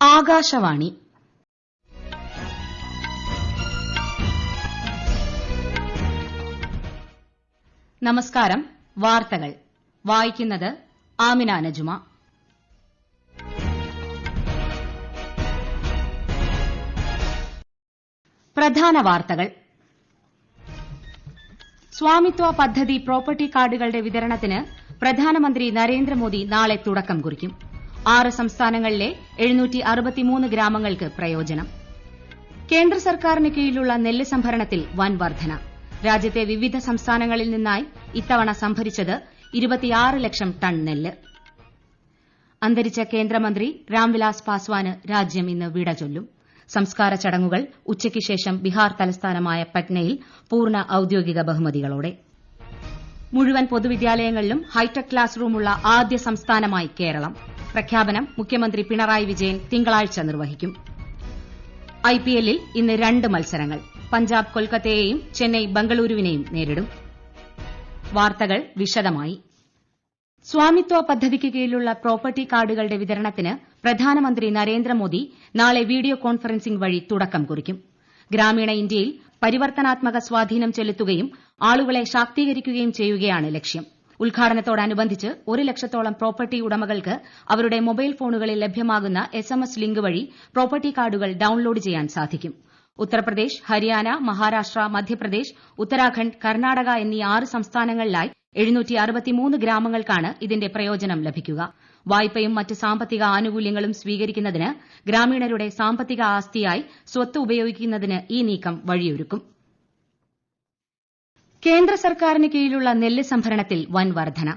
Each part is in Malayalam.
ആകാശവാണി നമസ്കാരം. വാർത്തകൾ വായിക്കുന്നത് ആമിന നജുമ. പ്രധാന വാർത്തകൾ. സ്വാമിത്വ പദ്ധതി പ്രോപ്പർട്ടി കാർഡുകളുടെ വിതരണത്തിന് പ്രധാനമന്ത്രി നരേന്ദ്രമോദി നാളെ തുടക്കം കുറിക്കും. 6 സംസ്ഥാനങ്ങളിലെ 763 ഗ്രാമങ്ങൾക്ക് പ്രയോജനം. കേന്ദ്ര സർക്കാരിന് കീഴിലുള്ള നെല്ല് സംഭരണത്തിൽ വൻ വർധന. രാജ്യത്തെ വിവിധ സംസ്ഥാനങ്ങളിൽ നിന്നായി ഇത്തവണ സംഭരിച്ചത് 26 ലക്ഷം ടൺ നെല്ല്. അന്തരിച്ച കേന്ദ്രമന്ത്രി രാംവിലാസ് പാസ്വാന് രാജ്യം ഇന്ന് വിട ചൊല്ലും. സംസ്കാര ചടങ്ങുകൾ ഉച്ചയ്ക്ക് ശേഷം ബീഹാർ തലസ്ഥാനമായ പട്നയിൽ പൂർണ്ണ ഔദ്യോഗിക ബഹുമതികളോടെ. മുഴുവൻ പൊതുവിദ്യാലയങ്ങളിലും ഹൈടെക് ക്ലാസ് റൂമുള്ള ആദ്യ സംസ്ഥാനമായി കേരളം. പ്രഖ്യാപനം മുഖ്യമന്ത്രി പിണറായി വിജയൻ തിങ്കളാഴ്ച നിർവഹിക്കും. ഐപിഎല്ലിൽ ഇന്ന് 2 മത്സരങ്ങൾ. പഞ്ചാബ് കൊൽക്കത്തയെയും ചെന്നൈ ബംഗളൂരുവിനെയും നേരിടും. വാർത്തകൾ വിശദമായി. സ്വാമിത്വ പദ്ധതിക്ക് കീഴിലുള്ള പ്രോപ്പർട്ടി കാർഡുകളുടെ വിതരണത്തിന് പ്രധാനമന്ത്രി നരേന്ദ്രമോദി നാളെ വീഡിയോ കോൺഫറൻസിംഗ് വഴി തുടക്കം കുറിക്കും. ഗ്രാമീണ ഇന്ത്യയിൽ പരിവർത്തനാത്മക സ്വാധീനം ചെലുത്തുകയും ആളുകളെ ശാക്തീകരിക്കുകയും ചെയ്യുകയാണ് ലക്ഷ്യം. ഉദ്ഘാടനത്തോടനുബന്ധിച്ച് 1 ലക്ഷത്തോളം പ്രോപ്പർട്ടി ഉടമകൾക്ക് അവരുടെ മൊബൈൽ ഫോണുകളിൽ ലഭ്യമാകുന്ന SMS ലിങ്ക് വഴി പ്രോപ്പർട്ടി കാർഡുകൾ ഡൌൺലോഡ് ചെയ്യാൻ സാധിക്കും. ഉത്തർപ്രദേശ്, ഹരിയാന, മഹാരാഷ്ട്ര, മധ്യപ്രദേശ്, ഉത്തരാഖണ്ഡ്, കർണാടക എന്നീ 6 സംസ്ഥാനങ്ങളിലായി 763 ഗ്രാമങ്ങൾക്കാണ് ഇതിന്റെ പ്രയോജനം ലഭിക്കുക. വായ്പയും മറ്റ് സാമ്പത്തിക ആനുകൂല്യങ്ങളും സ്വീകരിക്കുന്നതിന് ഗ്രാമീണരുടെ സാമ്പത്തിക ആസ്തിയായി സ്വത്ത് ഉപയോഗിക്കുന്നതിന് ഈ നീക്കം വഴിയൊരുക്കും. കേന്ദ്ര സർക്കാരിന് കീഴിലുള്ള നെല്ല് സംഭരണത്തിൽ വൻ വർധന.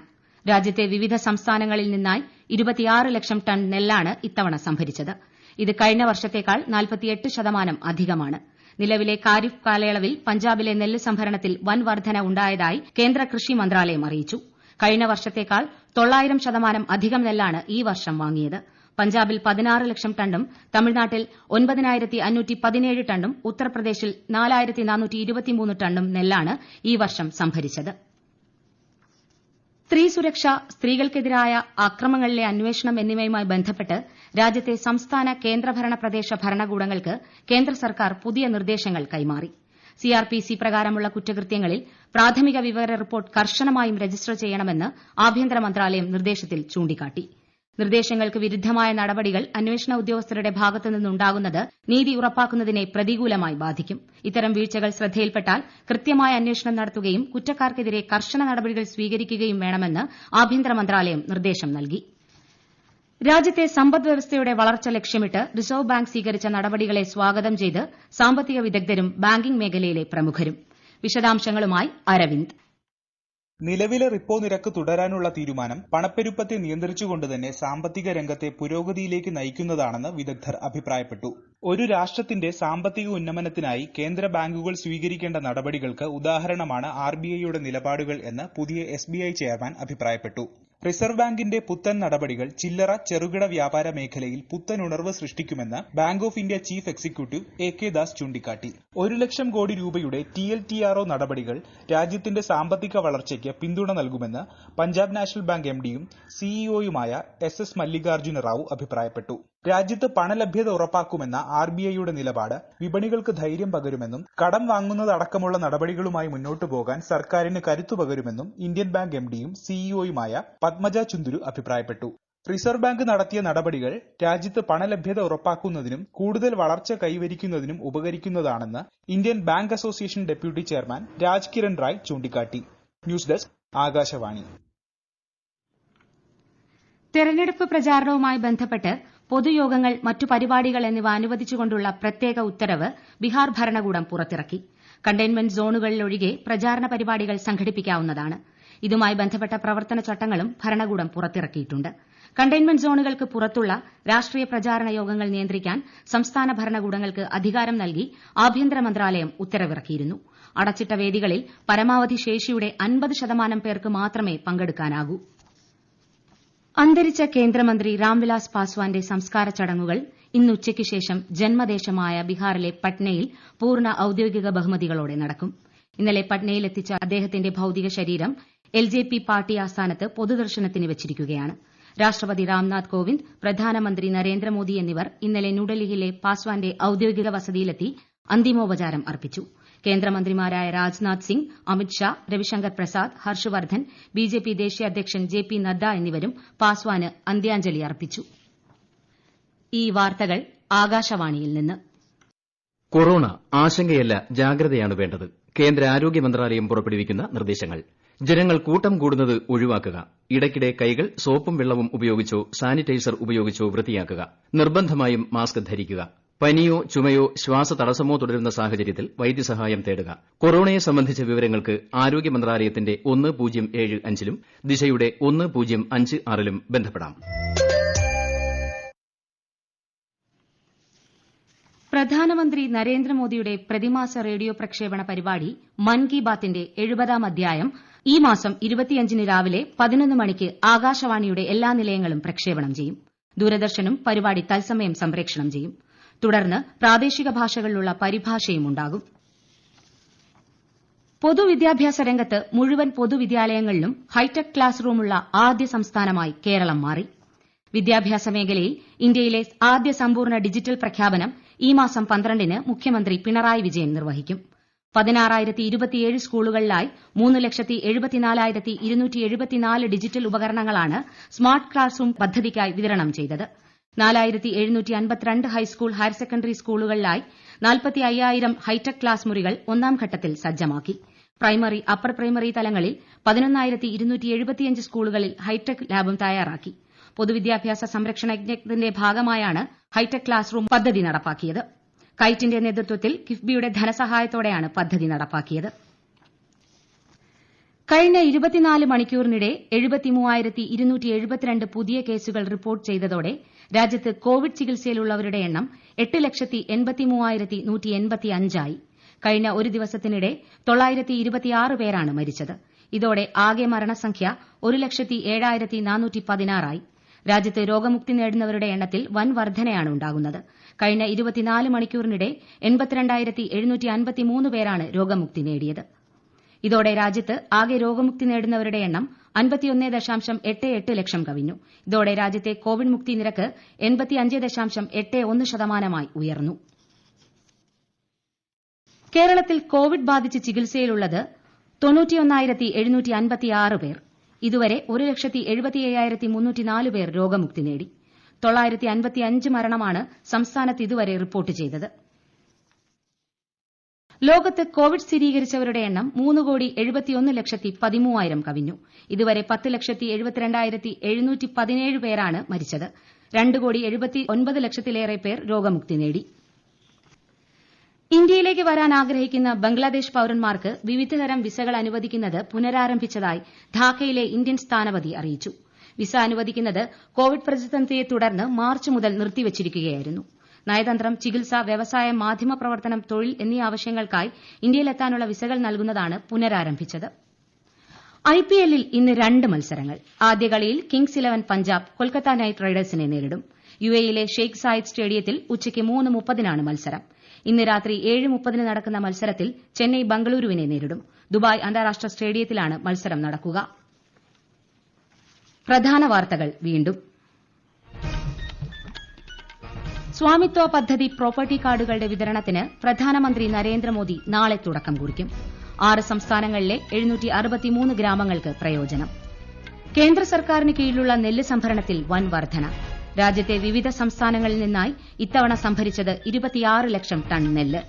രാജ്യത്തെ വിവിധ സംസ്ഥാനങ്ങളിൽ നിന്നായി 26 ലക്ഷം ടൺ നെല്ലാണ് ഇത്തവണ സംഭരിച്ചത്. ഇത് കഴിഞ്ഞ വർഷത്തേക്കാൾ 48% അധികമാണ്. നിലവിലെ ഖാരിഫ് കാലയളവിൽ പഞ്ചാബിലെ നെല്ല് സംഭരണത്തിൽ വൻ വർധന ഉണ്ടായതായി കേന്ദ്ര കൃഷി മന്ത്രാലയം അറിയിച്ചു. കഴിഞ്ഞ വർഷത്തേക്കാൾ 900% അധികം നെല്ലാണ് ഈ വർഷം വാങ്ങിയത്. പഞ്ചാബിൽ 16 ലക്ഷം ടണ്ണും തമിഴ്നാട്ടിൽ 9517 ടണ്ണും ഉത്തർപ്രദേശിൽ 4423 ടണ്ണും നെല്ലാണ് ഈ വർഷം സംഭരിച്ചത്. സ്ത്രീ സുരക്ഷ, സ്ത്രീകൾക്കെതിരായ അക്രമങ്ങളിലെ അന്വേഷണം എന്നിവയുമായി ബന്ധപ്പെട്ട് രാജ്യത്തെ സംസ്ഥാന കേന്ദ്രഭരണ പ്രദേശ ഭരണകൂടങ്ങൾക്ക് കേന്ദ്ര സർക്കാർ പുതിയ നിർദ്ദേശങ്ങൾ കൈമാറി. CRPC പ്രകാരമുള്ള കുറ്റകൃത്യങ്ങളിൽ പ്രാഥമിക വിവര റിപ്പോർട്ട് കർശനമായും രജിസ്റ്റർ ചെയ്യണമെന്ന് ആഭ്യന്തര മന്ത്രാലയം നിർദ്ദേശത്തിൽ ചൂണ്ടിക്കാട്ടി. നിർദ്ദേശങ്ങൾക്ക് വിരുദ്ധമായ നടപടികൾ അന്വേഷണ ഉദ്യോഗസ്ഥരുടെ ഭാഗത്തുനിന്നുണ്ടാകുന്നത് നീതി ഉറപ്പാക്കുന്നതിനെ പ്രതികൂലമായി ബാധിക്കും. ഇത്തരം വീഴ്ചകൾ ശ്രദ്ധയിൽപ്പെട്ടാൽ കൃത്യമായ അന്വേഷണം നടത്തുകയും കുറ്റക്കാർക്കെതിരെ കർശന നടപടികൾ സ്വീകരിക്കുകയും വേണമെന്ന് ആഭ്യന്തര മന്ത്രാലയം നിർദ്ദേശം നൽകി. രാജ്യത്തെ സമ്പദ് വ്യവസ്ഥയുടെ വളർച്ച ലക്ഷ്യമിട്ട് റിസർവ് ബാങ്ക് സ്വീകരിച്ച നടപടികളെ സ്വാഗതം ചെയ്ത് സാമ്പത്തിക വിദഗ്ധരും ബാങ്കിംഗ് മേഖലയിലെ പ്രമുഖരും. വിശദാംശങ്ങളുമായി അരവിന്ദ്. നിലവിലെ റിപ്പോ നിരക്ക് തുടരാനുള്ള തീരുമാനം പണപ്പെരുപ്പത്തെ നിയന്ത്രിച്ചുകൊണ്ട് തന്നെ സാമ്പത്തിക രംഗത്തെ പുരോഗതിയിലേക്ക് നയിക്കുന്നതാണെന്ന് വിദഗ്ധർ അഭിപ്രായപ്പെട്ടു. ഒരു രാഷ്ട്രത്തിന്റെ സാമ്പത്തിക ഉന്നമനത്തിനായി കേന്ദ്ര ബാങ്കുകൾ സ്വീകരിക്കേണ്ട നടപടികൾക്ക് ഉദാഹരണമാണ് RBIയുടെ നിലപാടുകൾ എന്ന് പുതിയ SBI ചെയർമാൻ അഭിപ്രായപ്പെട്ടു. റിസർവ് ബാങ്കിന്റെ പുത്തൻ നടപടികൾ ചില്ലറ ചെറുകിട വ്യാപാര മേഖലയിൽ പുത്തൻ ഉണർവ് സൃഷ്ടിക്കുമെന്ന് bank of India chief executive AK Das ചൂണ്ടിക്കാട്ടി. 1 ലക്ഷം കോടി രൂപയുടെ TLTRO നടപടികൾ രാജ്യത്തിന്റെ സാമ്പത്തിക വളർച്ചയ്ക്ക് പിന്തുണ നൽകുമെന്ന് പഞ്ചാബ് നാഷണൽ ബാങ്ക് MDയും CEOയുമായ SS മല്ലികാർജുന റാവു അഭിപ്രായപ്പെട്ടു. രാജ്യത്ത് പണലഭ്യത ഉറപ്പാക്കുമെന്ന RBIയുടെ നിലപാട് വിപണികൾക്ക് ധൈര്യം പകരുമെന്നും കടം വാങ്ങുന്നതടക്കമുള്ള നടപടികളുമായി മുന്നോട്ടു പോകാൻ സർക്കാരിന് കരുത്തു പകരുമെന്നും ഇന്ത്യൻ ബാങ്ക് MDയും CEOയുമായ പത്മജ ചുന്ദുരു അഭിപ്രായപ്പെട്ടു. റിസർവ് ബാങ്ക് നടത്തിയ നടപടികൾ രാജ്യത്ത് പണലഭ്യത ഉറപ്പാക്കുന്നതിനും കൂടുതൽ വളർച്ച കൈവരിക്കുന്നതിനും ഉപകരിക്കുന്നതാണെന്ന് Indian bank association deputy chairman Raj Kiran Rai ചൂണ്ടിക്കാട്ടി. News desk, Akashvani. തെരഞ്ഞെടുപ്പ് പ്രചാരണവുമായി ബന്ധപ്പെട്ട് പൊതുയോഗങ്ങൾ, മറ്റു പരിപാടികൾ എന്നിവ അനുവദിച്ചുകൊണ്ടുള്ള പ്രത്യേക ഉത്തരവ് ബീഹാർ ഭരണകൂടം പുറത്തിറക്കി. കണ്ടെയ്ൻമെന്റ് സോണുകളിലൊഴികെ പ്രചാരണ പരിപാടികൾ സംഘടിപ്പിക്കാവുന്നതാണ്. ഇതുമായി ബന്ധപ്പെട്ട പ്രവർത്തന ചട്ടങ്ങളും ഭരണകൂടം പുറത്തിറക്കിയിട്ടുണ്ട്. കണ്ടെയ്ൻമെന്റ് സോണുകൾക്ക് പുറത്തുള്ള രാഷ്ട്രീയ പ്രചാരണ യോഗങ്ങൾ നിയന്ത്രിക്കാൻ സംസ്ഥാന ഭരണകൂടങ്ങൾക്ക് അധികാരം നൽകി ആഭ്യന്തര മന്ത്രാലയം ഉത്തരവിറക്കിയിരുന്നു. അടച്ചിട്ട വേദികളിൽ പരമാവധി ശേഷിയുടെ 50% പേർക്ക് മാത്രമേ പങ്കെടുക്കാനാകൂ. അന്തരിച്ച കേന്ദ്രമന്ത്രി രാംവിലാസ് പാസ്വാന്റെ സംസ്കാര ചടങ്ങുകൾ ഇന്ന് ഉച്ചയ്ക്ക് ശേഷം ജന്മദേശമായ ബീഹാറിലെ പട്നയിൽ പൂർണ്ണ ഔദ്യോഗിക ബഹുമതികളോടെ നടക്കും. ഇന്നലെ പട്നയിൽ എത്തിച്ച അദ്ദേഹത്തിന്റെ ഭൌതിക ശരീരം LJP പാർട്ടി ആസ്ഥാനത്ത് പൊതുദർശനത്തിന് വച്ചിരിക്കുകയാണ്. രാഷ്ട്രപതി രാംനാഥ് കോവിന്ദ് പ്രധാനമന്ത്രി നരേന്ദ്രമോദി എന്നിവർ ഇന്നലെ ന്യൂഡൽഹിയിലെ പാസ്വാന്റെ ഔദ്യോഗിക വസതിയിലെത്തി അന്തിമോപചാരം അർപ്പിച്ചു. കേന്ദ്രമന്ത്രിമാരായ രാജ്നാഥ് സിംഗ്, അമിത് ഷാ, രവിശങ്കർ പ്രസാദ്, ഹർഷ് വർദ്ധൻ, ബിജെപി ദേശീയ അധ്യക്ഷൻ ജെ.പി. നദ്ദ എന്നിവരും പാസ്വാന് അന്ത്യാഞ്ജലി അർപ്പിച്ചു. ഈ വാർത്തകൾ ആകാശവാണിയിൽ നിന്ന്. കൊറോണ ആശങ്കയല്ല, ജാഗ്രതയാണ് വേണ്ടത്. കേന്ദ്ര ആരോഗ്യ മന്ത്രാലയം പുറപ്പെടുവിക്കുന്ന നിർദ്ദേശങ്ങൾ. ജനങ്ങൾ കൂട്ടം കൂടുന്നത് ഒഴിവാക്കുക. ഇടയ്ക്കിടെ കൈകൾ സോപ്പും വെള്ളവും ഉപയോഗിച്ചോ സാനിറ്റൈസർ ഉപയോഗിച്ചോ വൃത്തിയാക്കുക. നിർബന്ധമായും മാസ്ക് ധരിക്കുക. പനിയോ ചുമയോ ശ്വാസതടസ്സമോ തുടരുന്ന സാഹചര്യത്തിൽ വൈദ്യസഹായം തേടുക. കൊറോണയെ സംബന്ധിച്ച വിവരങ്ങൾക്ക് ആരോഗ്യ മന്ത്രാലയത്തിന്റെ 1075ലും ദിശയുടെ 1056ലും ബന്ധപ്പെടാം. പ്രധാനമന്ത്രി നരേന്ദ്രമോദിയുടെ പ്രതിമാസ റേഡിയോ പ്രക്ഷേപണ പരിപാടി മൻ കി ബാത്തിന്റെ 70ാം അധ്യായം ഈ മാസം 25-ന് രാവിലെ 11 മണിക്ക് ആകാശവാണിയുടെ എല്ലാ നിലയങ്ങളും പ്രക്ഷേപണം ചെയ്യും. ദൂരദർശനും പരിപാടി തത്സമയം സംപ്രേഷണം ചെയ്യും. തുടർന്ന് പ്രാദേശിക ഭാഷകളിലുള്ള പരിഭാഷയും ഉണ്ടാകും. പൊതുവിദ്യാഭ്യാസ രംഗത്ത് മുഴുവൻ പൊതുവിദ്യാലയങ്ങളിലും ഹൈടെക് ക്ലാസ് റൂമുള്ള ആദ്യ സംസ്ഥാനമായി കേരളം മാറി. വിദ്യാഭ്യാസ മേഖലയിൽ ഇന്ത്യയിലെ ആദ്യ സമ്പൂർണ്ണ ഡിജിറ്റൽ പ്രഖ്യാപനം ഈ മാസം 12-ന് മുഖ്യമന്ത്രി പിണറായി വിജയൻ നിർവഹിക്കും. 16,027 സ്കൂളുകളിലായി 3,74,274 ഡിജിറ്റൽ ഉപകരണങ്ങളാണ് സ്മാർട്ട് ക്ലാസ് റൂം പദ്ധതിക്കായി വിതരണം ചെയ്തത്. 4,752 ഹൈസ്കൂൾ ഹയർ സെക്കൻഡറി സ്കൂളുകളിലായി 45,000 ഹൈടെക് ക്ലാസ് മുറികൾ ഒന്നാം ഘട്ടത്തിൽ സജ്ജമാക്കി. പ്രൈമറി, അപ്പർ പ്രൈമറി തലങ്ങളിൽ 11,275 സ്കൂളുകളിൽ ഹൈടെക് ലാബും തയ്യാറാക്കി. പൊതുവിദ്യാഭ്യാസ സംരക്ഷണ യജ്ഞത്തിന്റെ ഭാഗമായാണ് ഹൈടെക് ക്ലാസ് റൂം പദ്ധതി നടപ്പാക്കിയത്. കൈറ്റിന്റെ നേതൃത്വത്തിൽ കിഫ്ബിയുടെ ധനസഹായത്തോടെയാണ് പദ്ധതി നടപ്പാക്കിയത്. കഴിഞ്ഞ 24 മണിക്കൂറിനിടെ 73,272 പുതിയ കേസുകൾ റിപ്പോർട്ട് ചെയ്തതോടെ രാജ്യത്ത് കോവിഡ് ചികിത്സയിലുള്ളവരുടെ എണ്ണം 8,83,185 ആയി. കഴിഞ്ഞ ഒരു ദിവസത്തിനിടെ 926 പേരാണ് മരിച്ചത്. ഇതോടെ ആകെ മരണസംഖ്യ 1,07,416 ആയി. രാജ്യത്ത് രോഗമുക്തി നേടുന്നവരുടെ എണ്ണത്തിൽ വൻ വർധനയാണ് ഉണ്ടാകുന്നത്. കഴിഞ്ഞ 24 മണിക്കൂറിനിടെ 82,753 പേരാണ് രോഗമുക്തി നേടിയത്. ഇതോടെ രാജ്യത്ത് ആകെ രോഗമുക്തി നേടുന്നവരുടെ എണ്ണം 51.88 ലക്ഷം കവിഞ്ഞു. ഇതോടെ രാജ്യത്തെ കോവിഡ് മുക്തി നിരക്ക് 85.81% ഉയർന്നു. കേരളത്തിൽ കോവിഡ് ബാധിച്ച് ചികിത്സയിലുള്ളത് 91,756 പേർ. ഇതുവരെ 1,75,304 പേർ രോഗമുക്തി നേടി. 955 മരണമാണ് സംസ്ഥാനത്ത് ഇതുവരെ റിപ്പോർട്ട് ചെയ്തത്. ലോകത്ത് കോവിഡ് സ്ഥിരീകരിച്ചവരുടെ എണ്ണം 3,71,13,000 കവിഞ്ഞു. ഇതുവരെ 10,72,717 പേരാണ് മരിച്ചത്. 2,79,00,000 പേർ രോഗമുക്തി നേടി. ഇന്ത്യയിലേക്ക് വരാൻ ആഗ്രഹിക്കുന്ന ബംഗ്ലാദേശ് പൌരന്മാർക്ക് വിവിധതരം വിസകൾ അനുവദിക്കുന്നത് പുനരാരംഭിച്ചതായി ധാക്കയിലെ ഇന്ത്യൻ സ്ഥാനപതി അറിയിച്ചു. വിസ അനുവദിക്കുന്നത് കോവിഡ് പ്രതിസന്ധിയെ തുടർന്ന് മാർച്ച് മുതൽ നിർത്തിവച്ചിരിക്കുകയായിരുന്നു. നയതന്ത്രം, ചികിത്സ, വ്യവസായം, മാധ്യമപ്രവർത്തനം, തൊഴിൽ എന്നീ ആവശ്യങ്ങൾക്കായി ഇന്ത്യയിലെത്താനുള്ള വിസകൾ നൽകുന്നതാണ് പുനരാരംഭിച്ചത്. ഐപിഎല്ലിൽ ഇന്ന് 2 മത്സരങ്ങൾ. ആദ്യ കളിയിൽ കിങ്സ് 11 പഞ്ചാബ് കൊൽക്കത്ത നൈറ്റ് റൈഡേഴ്സിനെ നേരിടും. യുഎഇയിലെ ഷെയ്ഖ് സായിദ് സ്റ്റേഡിയത്തിൽ ഉച്ചയ്ക്ക് 3:30-നാണ് മത്സരം. ഇന്ന് രാത്രി 7:30-ന് നടക്കുന്ന മത്സരത്തിൽ ചെന്നൈ ബംഗളൂരുവിനെ നേരിടും. ദുബായ് അന്താരാഷ്ട്ര സ്റ്റേഡിയത്തിലാണ് മത്സരം നടക്കുക. പ്രധാന വാർത്തകൾ വീണ്ടും. സ്വാമിത്വ പദ്ധതി പ്രോപ്പർട്ടി കാർഡുകളുടെ വിതരണത്തിന് പ്രധാനമന്ത്രി നരേന്ദ്രമോദി നാളെ തുടക്കം കുറിക്കും. 6 സംസ്ഥാനങ്ങളിലെ 763 ഗ്രാമങ്ങൾക്ക് പ്രയോജനം. കേന്ദ്ര സർക്കാരിന് കീഴിലുള്ള നെല്ല് സംഭരണത്തിൽ വൻ വർധന. രാജ്യത്തെ വിവിധ സംസ്ഥാനങ്ങളിൽ നിന്നായി ഇത്തവണ സംഭരിച്ചത് 26 ലക്ഷം ടൺ നെല്ല്.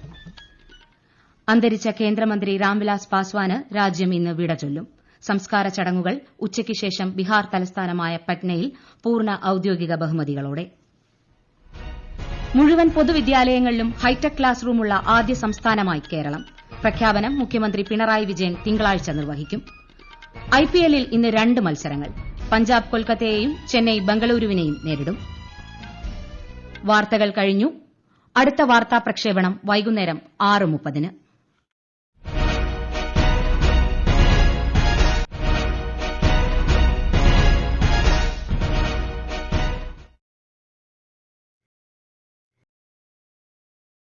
അന്തരിച്ച കേന്ദ്രമന്ത്രി രാംവിലാസ് പാസ്വാന് രാജ്യം ഇന്ന് വിട ചൊല്ലും. സംസ്കാര ചടങ്ങുകൾ ഉച്ചയ്ക്ക് ശേഷം ബീഹാർ തലസ്ഥാനമായ പട്നയിൽ പൂർണ്ണ ഔദ്യോഗിക ബഹുമതികളോടെ. മുഴുവൻ പൊതുവിദ്യാലയങ്ങളിലും ഹൈടെക് ക്ലാസ് റൂമുള്ള ആദ്യ സംസ്ഥാനമായി കേരളം. പ്രഖ്യാപനം മുഖ്യമന്ത്രി പിണറായി വിജയൻ തിങ്കളാഴ്ച നിർവഹിക്കും. ഐപിഎല്ലിൽ ഇന്ന് 2 മത്സരങ്ങൾ. പഞ്ചാബ് കൊൽക്കത്തയെയും ചെന്നൈ ബംഗളൂരുവിനെയും നേരിടും. വാർത്തകൾ കഴിഞ്ഞു. അടുത്ത വാർത്താ പ്രക്ഷേപണം വൈകുന്നേരം 6:30-ന്.